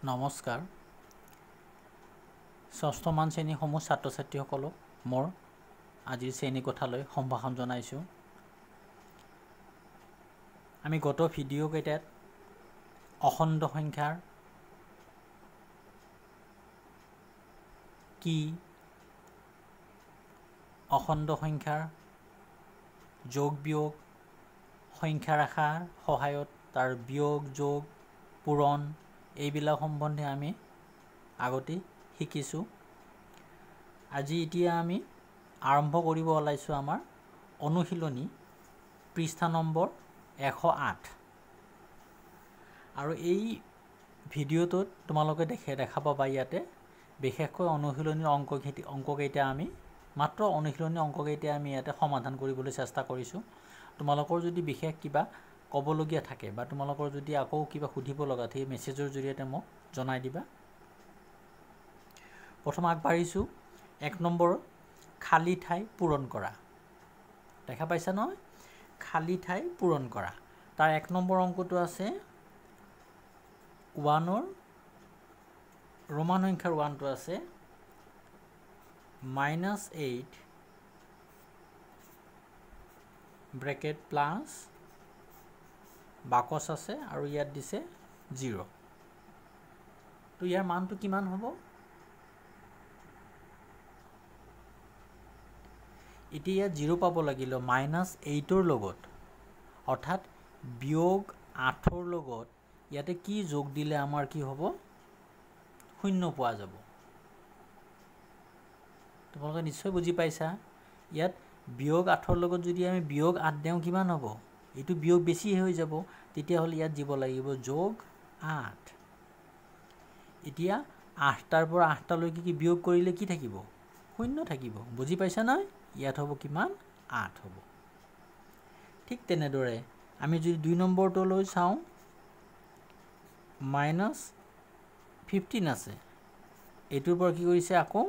নমস্কাৰ ষষ্ঠমান শ্ৰেণীৰ সমূহ ছাত্ৰ ছাত্ৰীসকলক মোৰ আজিৰ শ্ৰেণী কথালৈ সম্ভাষণ জনাইছোঁ। আমি গত ভিডিঅ' কেইটাত অখণ্ড সংখ্যাৰ কি, অখণ্ড সংখ্যাৰ যোগ বিয়োগ, সংখ্যা ৰাখাৰ সহায়ত তাৰ বিয়োগ যোগ পূৰণ এইবিলাক সম্বন্ধে আমি আগতে শিকিছোঁ। আজি এতিয়া আমি আৰম্ভ কৰিব ওলাইছোঁ আমাৰ অনুশীলনী পৃষ্ঠা নম্বৰ 108 আৰু এই ভিডিঅ'টোত তোমালোকে দেখা পাবা ইয়াতে বিশেষকৈ অনুশীলনীৰ অংককেইটা আমি মাত্ৰ অনুশীলনীৰ অংককেইটা আমি ইয়াতে সমাধান কৰিবলৈ চেষ্টা কৰিছোঁ। তোমালোকৰ যদি বিশেষ কিবা ক'বলগীয়া থাকে বা তোমালোকৰ যদি আকৌ কিবা সুধিব লগা থাকে মেছেজৰ জৰিয়তে মোক জনাই দিবা। প্ৰথম আগবাঢ়িছোঁ 1 নম্বৰ খালী ঠাই পূৰণ কৰা। দেখা পাইছা নহয়, খালী ঠাই পূৰণ কৰা। তাৰ 1 নম্বৰ অংকটো আছে 1ৰ ৰোমান সংখ্যাৰ 1টো আছে -8 ব্ৰেকেট প্লাছ বাকচ আছে আৰু ইয়াত দিছে 0। তো ইয়াৰ মানটো কিমান হ'ব? এতিয়া ইয়াত 0 পাব লাগিল -8ৰ লগত, অৰ্থাৎ বিয়োগ 8ৰ লগত ইয়াতে কি যোগ দিলে আমাৰ কি হ'ব? 0 পোৱা যাব। তোমালোকে নিশ্চয় বুজি পাইছা। ইয়াত বিয়োগ 8ৰ লগত যদি আমি বিয়োগ 8 দিওঁ কিমান হ'ব? এইটো বিয়োগ বেছি হৈ যাব, তেতিয়াহ'লে ইয়াত দিব লাগিব যোগ 8। এতিয়া 8টাৰ পৰা 8টালৈকে কি বিয়োগ কৰিলে কি থাকিব? 0 থাকিব। বুজি পাইছা নহয়? ইয়াত হ'ব কিমান? 8 হ'ব। ঠিক তেনেদৰে আমি যদি 2 নম্বৰটো লৈ চাওঁ -15 আছে, এইটোৰ পৰা কি কৰিছে আকৌ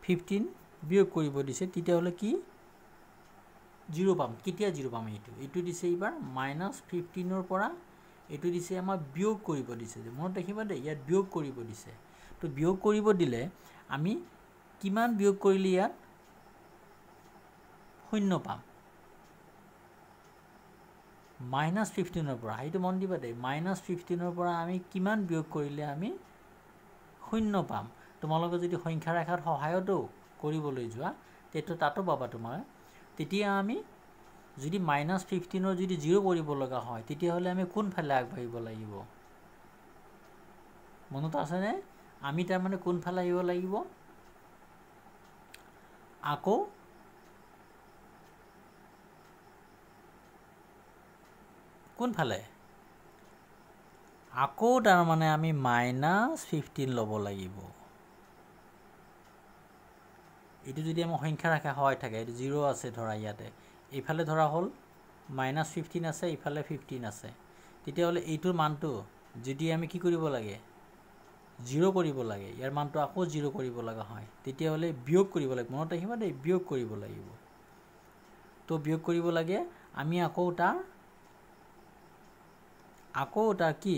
15 বিয়োগ কৰিব দিছে, তেতিয়াহ'লে কি 0 পাম। কেতিয়া 0 পাম? এইটো দিছে এইবাৰ -15ৰ পৰা এইটো দিছে আমাৰ বিয়োগ কৰিব দিছে। মনত ৰাখিবা দেই, ইয়াত বিয়োগ কৰিব দিছে। তো বিয়োগ কৰিব দিলে আমি কিমান বিয়োগ কৰিলে ইয়াত 0 পাম? -15ৰ পৰা, সেইটো মন দিবা দেই, -15ৰ পৰা আমি কিমান বিয়োগ কৰিলে আমি 0 পাম? তোমালোকে যদি সংখ্যা ৰেখাৰ সহায়তো কৰিবলৈ যোৱা তেতিয়া তাতো পাবা তোমাৰ। তেতিয়া আমি যদি -15ৰ যদি 0 কৰিব লগা হয় তেতিয়াহ'লে আমি কোনফালে আগবাঢ়িব লাগিব? মনত আছেনে? আমি তাৰমানে কোনফালে আহিব লাগিব? আকৌ কোনফালে? আকৌ তাৰমানে আমি -15 ল'ব লাগিব। এইটো যদি আমাৰ সংখ্যা ৰেখা হয় থাকে, এইটো 0 আছে ধৰা ইয়াতে, এইফালে ধৰা হ'ল -15 আছে, ইফালে 15 আছে, তেতিয়াহ'লে এইটোৰ মানটো যদি আমি কি কৰিব লাগে? 0 কৰিব লাগে। ইয়াৰ মানটো আকৌ 0 কৰিব লগা হয়, তেতিয়াহ'লে বিয়োগ কৰিব লাগিব। মনত ৰাখিবা দেই, বিয়োগ কৰিব লাগিব। তো বিয়োগ কৰিব লাগে আমি আকৌ তাৰ কি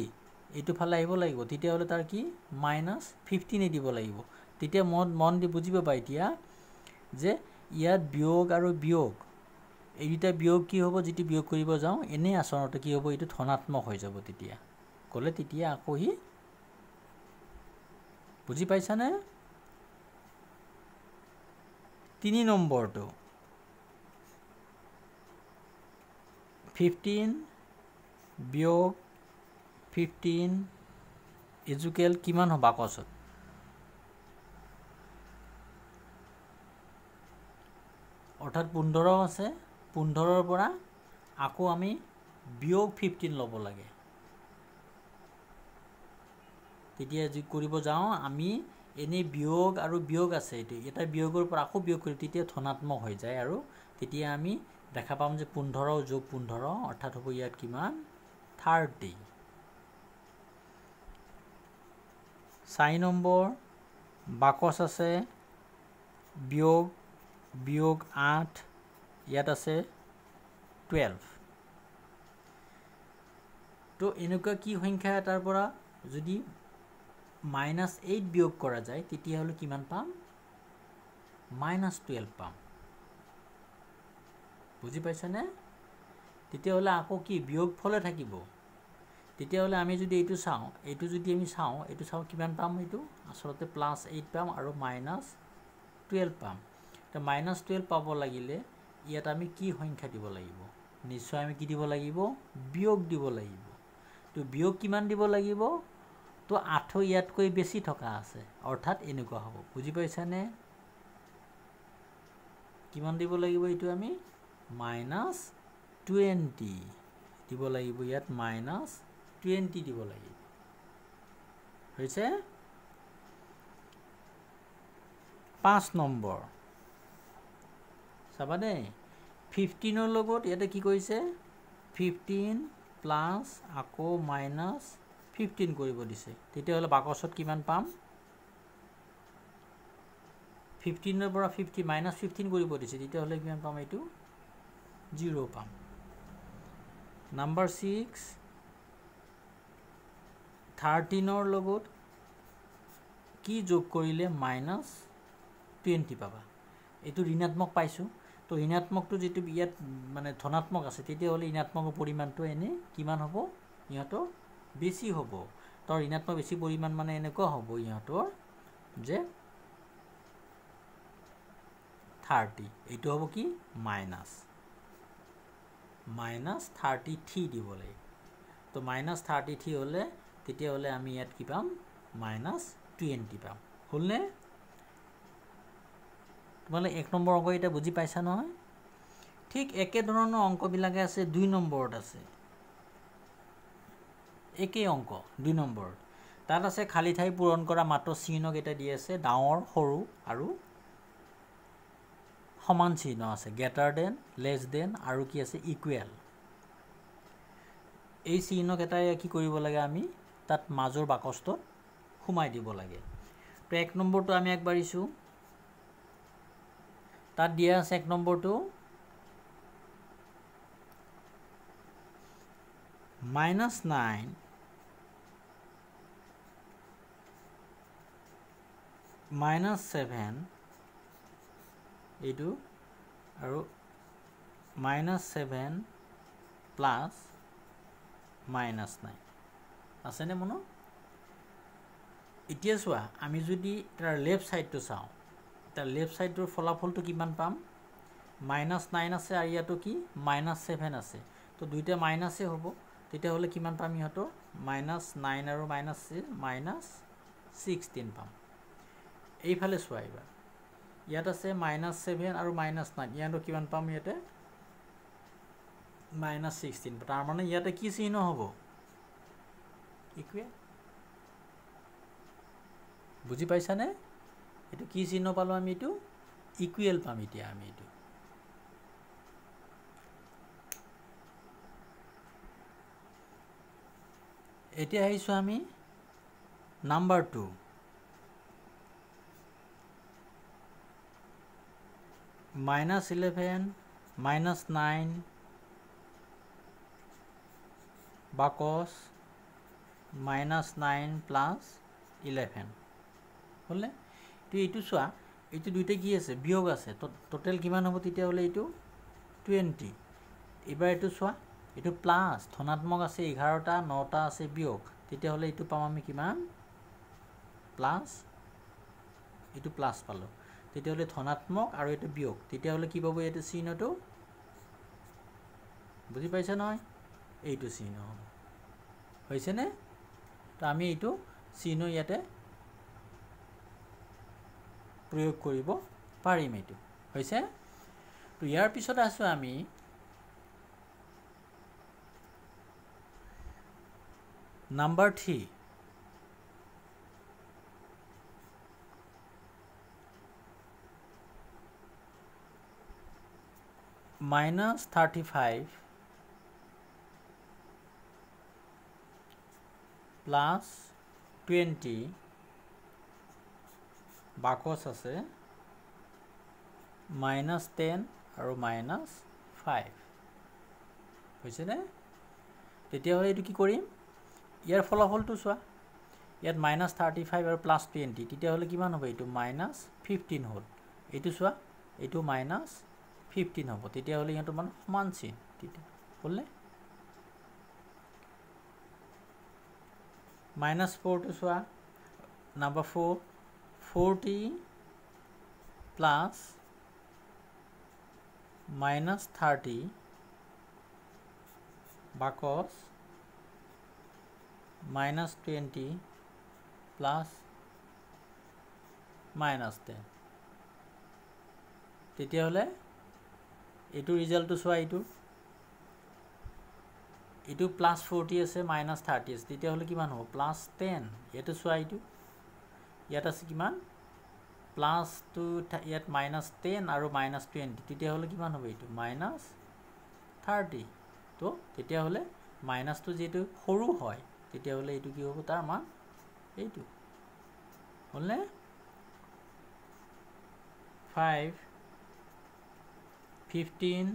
এইটো ফালে আহিব লাগিব, তেতিয়াহ'লে তাৰ কি -15 দিব লাগিব। তেতিয়া মন দি বুজি পাবা এতিয়া যে ইয়াত বিয়োগ আৰু বিয়োগ এই দুটা বিয়োগ কি হ'ব? যিটো বিয়োগ কৰিব যাওঁ এনেই আচৰণতে কি হ'ব? এইটো ধনাত্মক হৈ যাব। তেতিয়া আকৌ সি বুজি পাইছানে? 3 নম্বৰটো 15 বিয়োগ 15 ইজুকেল কিমান হ'ব বাকচত? অৰ্থাৎ 15 আছে, 15ৰ পৰা আকৌ আমি বিয়োগ 15 ল'ব লাগে। তেতিয়া যি কৰিব যাওঁ আমি এনেই বিয়োগ আৰু বিয়োগ আছে, এটা বিয়োগৰ পৰা আকৌ বিয়োগ কৰি তেতিয়া ধনাত্মক হৈ যায় আৰু তেতিয়া আমি দেখা পাম যে 15 যোগ 15 অৰ্থাৎ হ'ব ইয়াত কিমান? 30। 4 নম্বৰ বাকচ আছে বিয়োগ 8, ইয়াত আছে 12। তো এনেকুৱা কি সংখ্যা এটাৰ পৰা যদি -8 বিয়োগ কৰা যায় তেতিয়াহ'লে কিমান পাম -12 পাম বুজি পাইছানে তেতিয়াহ'লে আকৌ কি বিয়োগ ফলে থাকিব তেতিয়াহ'লে আমি যদি এইটো চাওঁ এইটো যদি আমি চাওঁ এইটো চাওঁ কিমান পাম এইটো আসলতে +8 পাম আৰু -12 পাম তো -12 পাব লাগিলে ইয়াত আমি কি সংখ্যা দিব লাগিব নিশ্চয় আমি কি দিব লাগিব বিয়োগ দিব লাগিব তো বিয়োগ কিমান দিব লাগিব তো 8 ইয়াতকৈ বেছি থকা আছে অৰ্থাৎ এনেকুৱা হ'ব বুজি পাইছানে কিমান দিব লাগিব এইটো আমি -20 দিব লাগিব ইয়াত -20 দিব লাগিব হৈছে 5 নম্বৰ চাবা দেই 15 ৰ লগত ইয়াতে কি কৰিছে 15 প্লাস আকৌ -15 কৰিব দিছে তেতিয়াহ'লে বাকচত কিমান পাম 15 ৰ পৰা 15 কৰিব দিছে তেতিয়াহ'লে কিমান পাম এইটো 0 পাম নাম্বাৰ 6 13 ৰ লগত কি যোগ কৰিলে -20 পাবা এইটো ঋণাত্মক পাইছো তো ঋণাত্মকটো যেটো ইয়াত মানে ধনাত্মক আছে তেতিয়াহ'লে ঋণাত্মকৰ পৰিমাণটো এনে কিমান হ'ব ইহঁতৰ বেছি হ'ব তো ঋণাত্মক বেছি পৰিমাণ মানে এনেকুৱা হ'ব ইহঁতৰ যে 30 এইটো হ'ব কি -33 দিব লাগিব তো -33 হ'লে তেতিয়াহ'লে আমি ইয়াত কি পাম -20 পাম হ'লনে তোমালে 1 নম্বৰ অংক এটা বুজি পাইছা নহয় ঠিক একে ধৰণৰ অংকবিলাকে আছে 2 নম্বৰত আছে একে অংক 2 নম্বৰ তাত আছে খালি ঠাই পূৰণ কৰা মাত্ৰ চিহ্ন কেইটা দি আছে ডাঙৰ সৰু আৰু সমান চিহ্ন আছে গ্ৰেটাৰ দেন লেছ দেন আৰু কি আছে ইকুৱেল এই চিহ্ন কেইটাই কি কৰিব লাগে আমি তাত মাজৰ বাকচটোত খুমাই দিব লাগে তো 1 নম্বৰটো আমি একবাৰিছো তাত দিয়া আছে 1 নম্বৰটো -9 -7 এইটো আৰু -7 প্লাস -9 আছে নে মনো এতিয়া চোৱা আমি যদি তাৰ লেফট সাইডটো চাওঁ তাৰ লেফট সাইডৰ ফলাফলটো কিমান পাম -9 আছে আৰু ইয়াতো কি -7 আছে তো দুইটা মাইনাসে হ'ব তেতিয়াহ'লে কিমান পাম ইহঁতৰ -9 আৰু -16 পাম এইফালে চোৱা এবাৰ ইয়াত আছে -7 আৰু -9 ইয়াতো কিমান পাম ইয়াতে -16 তাৰ মানে ইয়াতে কি চিহ্ন হ'ব ইকুৱেল বুজি পাইছানে এটো কি চিহ্ন পালো আমি এটো ইকুৱেল পাম এতিয়া আমি এটো এতিয়া আহিছো আমি নাম্বাৰ 2 -11 -9 বাকস -9 প্লাস 11 হলে তো এইটো চোৱা এইটো দুইটা কি আছে বিয়োগ আছে তো টোটাল কিমান হ'ব তেতিয়া হলে এইটো 20 এবাৰ এইটো চোৱা এইটো প্লাস ধনাত্মক আছে 11টা 9টা আছে বিয়োগ তেতিয়া হলে এইটো পাম আমি কিমান প্লাস এইটো প্লাস পালো তেতিয়া হলে ধনাত্মক আৰু এইটো বিয়োগ তেতিয়া হলে কি পাবো এইটো চিহ্নটো বুজি পাইছা নহয় এইটো চিহ্ন হ'ব হৈছে নে তো আমি এইটো চিহ্ন ইয়াতে প্ৰয়োগ কৰিব পাৰিম এইটো হৈছে তো ইয়াৰ পিছত আছো আমি নাম্বাৰ 3 -35 প্লাস 20 বাকস আছে -10 আৰু -5 হৈছে নে তেতিয়া হলে এইটো কি কৰিম ইয়াৰ ফলাফলটো চোৱা ইয়াত -35 আৰু +20 তেতিয়াহ'লে কিমান হ'ব এইটো -15 হ'ল এইটো চোৱা এইটো -15 হ'ব তেতিয়াহ'লে ইহঁতৰ মান সমান চিন তেতিয়া হ'লনে -4 টো চোৱা নাম্বাৰ 4 40 প্লাছ -30 বাকচ -20 প্লাছ -10 তেতিয়াহ'লে এইটো ৰিজাল্টটো চোৱা এইটো +40 আছে -30 আছে তেতিয়াহ'লে কিমান হ'ব +10 ইয়াতে চোৱা ইয়াত আছে কিমান প্লাছটো ইয়াত -10 আৰু -20 তেতিয়াহ'লে কিমান হ'ব এইটো -30 তো তেতিয়াহ'লে মাইনাছটো যেটো সৰু হয় তেতিয়াহ'লে এইটো কি হ'ব তাৰ মান এইটো হ'লনে 5 15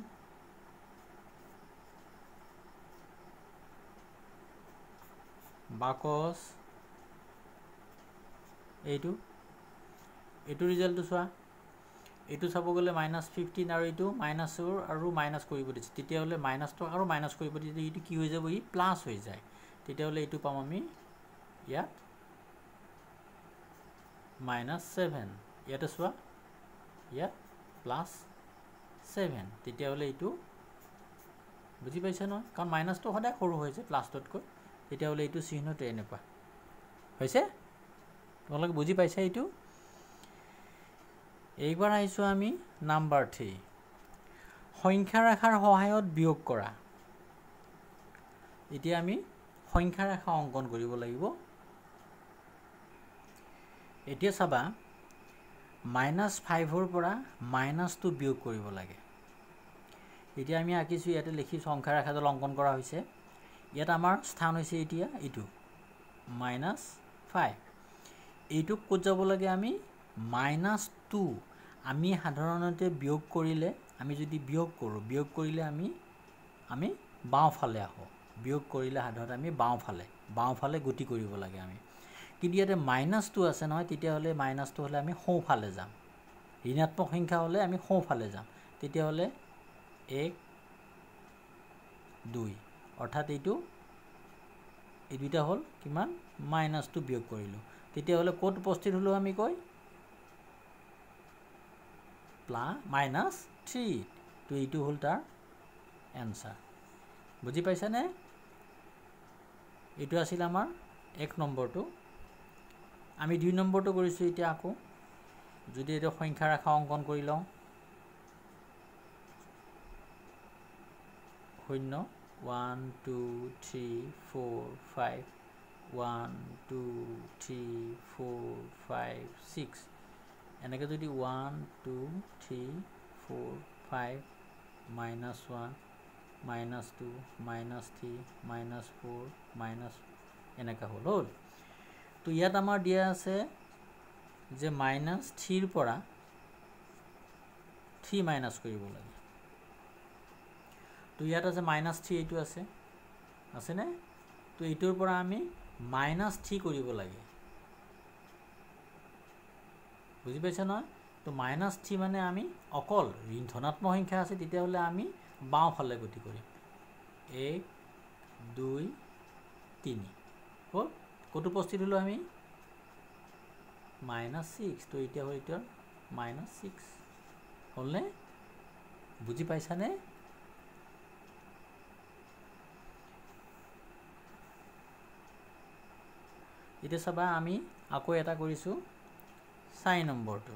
বাকচ এইটো ৰিজাল্টটো চোৱা এইটো চাব গ'লে -15 আৰু এইটো মাইনাছৰ আৰু মাইনাছ কৰিব দিছে তেতিয়াহ'লে মাইনাছটো আৰু মাইনাছ কৰিব দিছে এইটো কি হৈ যাব ই প্লাছ হৈ যায় তেতিয়াহ'লে এইটো পাম আমি ইয়াত -7 ইয়াতে চোৱা ইয়াত +7 তেতিয়াহ'লে এইটো বুজি পাইছে নহয় কাৰণ মাইনাছটো সদায় সৰু হৈছে প্লাছটোতকৈ তেতিয়াহ'লে এইটো চিহ্নটো এনেকুৱা হৈছে তোমালোকে বুজি পাইছা এইটো এইবাৰ আহিছোঁ আমি নাম্বাৰ 3 সংখ্যা ৰেখাৰ সহায়ত বিয়োগ কৰা এতিয়া আমি সংখ্যা ৰেখা অংকন কৰিব লাগিব এতিয়া চাবা -5 ৰ পৰা -2 বিয়োগ কৰিব লাগে এতিয়া আমি আঁকিছো ইয়াতে লিখিছো সংখ্যা ৰেখাডাল অংকন কৰা হৈছে ইয়াত আমাৰ স্থান হৈছে এতিয়া এইটো -5 এইটো ক'ত যাব লাগে আমি -2 আমি সাধাৰণতে বিয়োগ কৰিলে আমি যদি বিয়োগ কৰিলে আমি বাওঁফালে আহো বিয়োগ কৰিলে সাধাৰণতে আমি বাওঁফালে গতি কৰিব লাগে আমি কিন্তু ইয়াতে -2 আছে নহয় তেতিয়াহ'লে -2 হ'লে আমি সোঁফালে যাম ঋণাত্মক সংখ্যা হ'লে আমি সোঁফালে যাম তেতিয়াহ'লে 1 2 অৰ্থাৎ এই দুটা হ'ল কিমান -2 বিয়োগ কৰিলো তেতিয়াহ'লে ক'ত উপস্থিত হলো আমি কই -3 তো এইটো হ'ল তাৰ এনসাৰ বুজি পাইছানে এইটো আছিল আমাৰ 1 নম্বৰটো আমি 2 নম্বৰটো কৰিছো এতিয়া আকৌ যদি এটা সংখ্যা ৰেখা অংকন কৰি লওঁ 0 1 2 3 4 5 1 2 3 4 5 6 এনেকৈ যদি 1 2 3 4 5 -1 -2 -3 -4 এনেকৈ হ'ল তো ইয়াত আমাৰ দিয়া আছে যে -3 ৰ পৰা 3 মাইনাছ কৰিব লাগে তো ইয়াত আছে -3 এইটো আছেনে তো এইটোৰ পৰা আমি -3 কৰিব লাগে বুজি পাইছা নহয় তো -3 মানে আমি অকল ধনাত্মক সংখ্যা আছে তেতিয়াহ'লে আমি বাওঁফালে গতি কৰিম 1 2 3 হ'ল কত উপস্থিত হলো আমি -6 তো এতিয়া হ'ল এটা -6 হ'লনে বুজি পাইছানে এতিয়া চাবা আমি আকৌ এটা কৰিছো 4 নম্বৰটো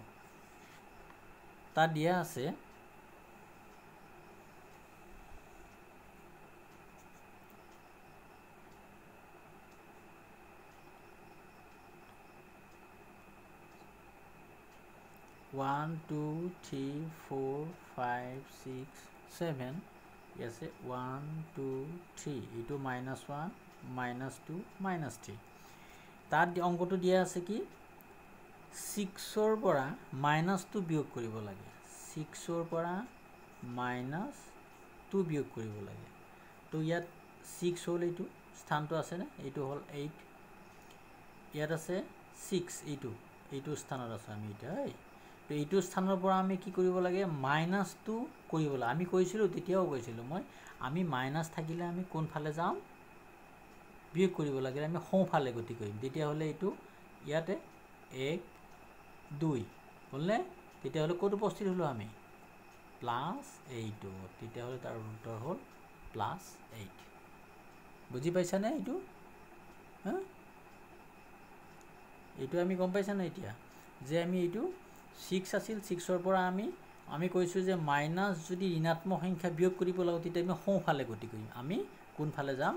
তাত দিয়া আছে One, 2, 3, 4, 5, 6, 7 yes 1, 2, 3 এইটো -1 -2 -3 তাত অংকটো দিয়া আছে কি 6 ৰ পৰা -2 বিয়োগ কৰিব লাগে 6 ৰ পৰা -2 বিয়োগ কৰিব লাগে তো ইয়াত 6 হ'ল এইটো স্থানটো আছে না এইটো হ'ল 8 ইয়াত আছে 6 এইটো স্থানত আছে আমি এটা তো এইটো স্থানৰ পৰা আমি কি কৰিব লাগে -2 কৰিব লাগে আমি কৈছিলোঁ তেতিয়াও কৈছিলোঁ মই আমি মাইনাস থাকিলে আমি কোন ফালে যাম বিয়োগ কৰিব লাগে আমি সোঁফালে গতি কৰিম তেতিয়া হলে এইটো ইয়াতে 1 2 হলনে তেতিয়া হলে কত উপস্থিত হলো আমি +8 তেতিয়া হলে তাৰ উত্তৰ হল +8 বুজি পাইছা নে এইটো হ্যাঁ এইটো আমি গম পাইছা না এতিয়া যে আমি এইটো 6 আছিল 6 ৰ পৰা আমি কৈছো যে মাইনাস যদি ঋণাত্মক সংখ্যা বিয়োগ কৰিব লাগে তেতিয়া আমি সোঁফালে গতি কৰিম আমি কোন ফালে যাম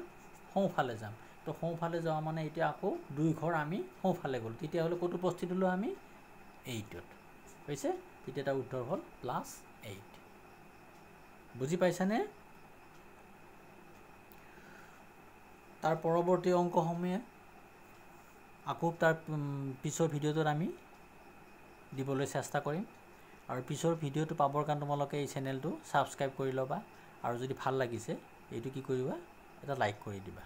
সোঁফালে যাম তো সোঁফালে যাওয়া মানে এতিয়া আকৌ 2 ঘৰ আমি সোঁফালে গল তেতিয়া হলে কত উপস্থিত হলো আমি 8 ত হৈছে তেতিয়া তাৰ উত্তৰ হল +8 বুজি পাইছা নে তাৰ পৰৱৰ্তী অংকসমূহে আকৌ তাৰ পিছৰ ভিডিওটোত আমি দিবলৈ চেষ্টা কৰিম আৰু পিছৰ ভিডিওটো পাবৰ কাৰণে তোমালোকে এই চেনেলটো সাবস্ক্ৰাইব কৰি লবা আৰু যদি ভাল লাগিছে এইটো কি কৰিবা এটা লাইক কৰি দিবা